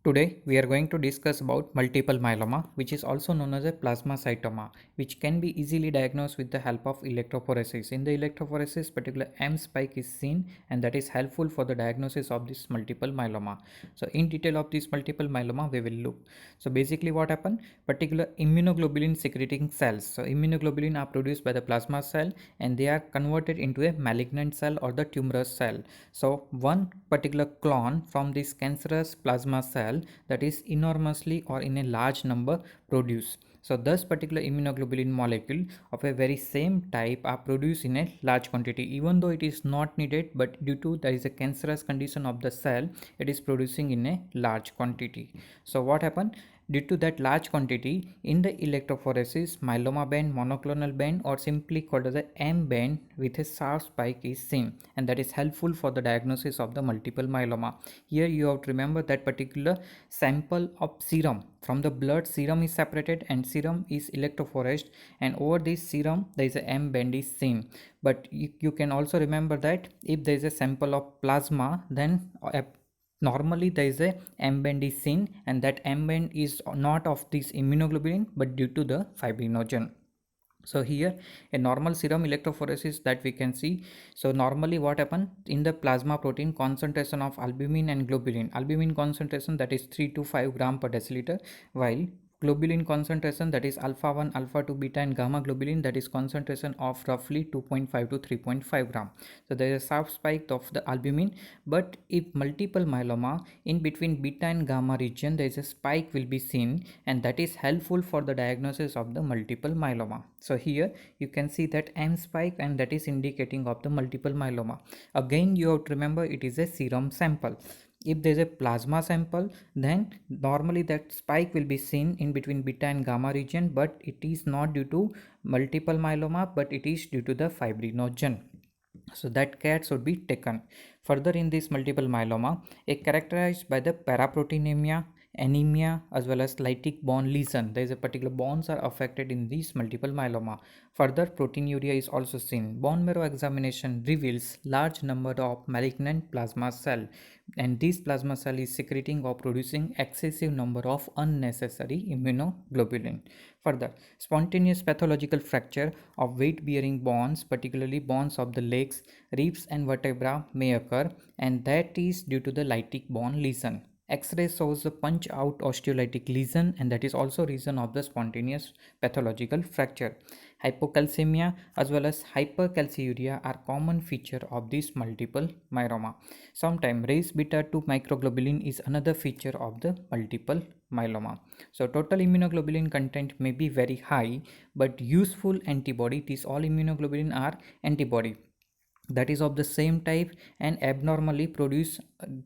Today we are going to discuss about multiple myeloma, which is also known as a plasmacytoma, which can be easily diagnosed with the help of electrophoresis. In the electrophoresis, particular M spike is seen, and that is helpful for the diagnosis of this multiple myeloma. So in detail of this multiple myeloma we will look. So basically what happened, particular immunoglobulin secreting cells. So immunoglobulin are produced by the plasma cell and they are converted into a malignant cell or the tumorous cell. So one particular clone from this cancerous plasma cell that is enormously or in a large number produced. So thus particular immunoglobulin molecule of a very same type are produced in a large quantity, even though it is not needed, but due to there is a cancerous condition of the cell, it is producing in a large quantity. So what happened? Due to that large quantity in the electrophoresis, myeloma band, monoclonal band, or simply called as a M band with a sharp spike is seen, and that is helpful for the diagnosis of the multiple myeloma. Here you have to remember that particular sample of serum from the blood, serum is separated and serum is electrophoresed, and over this serum there is a M band is seen. But you can also remember that if there is a sample of plasma, then normally there is a M band is seen, and that M band is not of this immunoglobulin but due to the fibrinogen. So here a normal serum electrophoresis that we can see. So normally what happen in the plasma protein, concentration of albumin and globulin concentration that is 3 to 5 gram per deciliter, while globulin concentration that is alpha 1, alpha 2, beta and gamma globulin that is concentration of roughly 2.5 to 3.5 gram. So there is a sharp spike of the albumin, but if multiple myeloma in between beta and gamma region there is a spike will be seen, and that is helpful for the diagnosis of the multiple myeloma. So here you can see that M spike, and that is indicating of the multiple myeloma. Again you have to remember it is a serum sample. If there is a plasma sample, then normally that spike will be seen in between beta and gamma region, but it is not due to multiple myeloma, but it is due to the fibrinogen. So that care should be taken. Further, in this multiple myeloma, it characterized by the paraproteinemia, anemia, as well as lytic bone lesion. There is a particular bones are affected in this multiple myeloma. Further, proteinuria is also seen. Bone marrow examination reveals large number of malignant plasma cell, and this plasma cell is secreting or producing excessive number of unnecessary immunoglobulin. Further, spontaneous pathological fracture of weight bearing bones, particularly bones of the legs, ribs and vertebra may occur, and that is due to the lytic bone lesion. X-ray shows a punch out osteolytic lesion, and that is also reason of the spontaneous pathological fracture. Hypocalcemia as well as hypercalciuria are common feature of this multiple myeloma. Sometimes raised beta 2 microglobulin is another feature of the multiple myeloma. So total immunoglobulin content may be very high, but useful antibody, these all immunoglobulin are antibody that is of the same type and abnormally produced,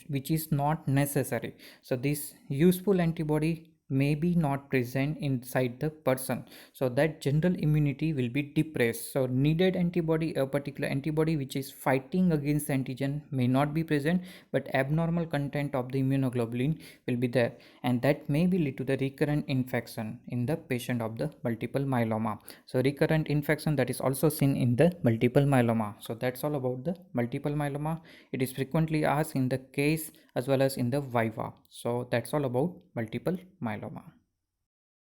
which is not necessary. So this useful antibody may be not present inside the person, so that general immunity will be depressed. So needed antibody, a particular antibody which is fighting against antigen may not be present, but abnormal content of the immunoglobulin will be there, and that may be lead to the recurrent infection in the patient of the multiple myeloma. So recurrent infection that is also seen in the multiple myeloma. So that's all about the multiple myeloma. It is frequently asked in the case as well as in the viva. So that's all about multiple myeloma.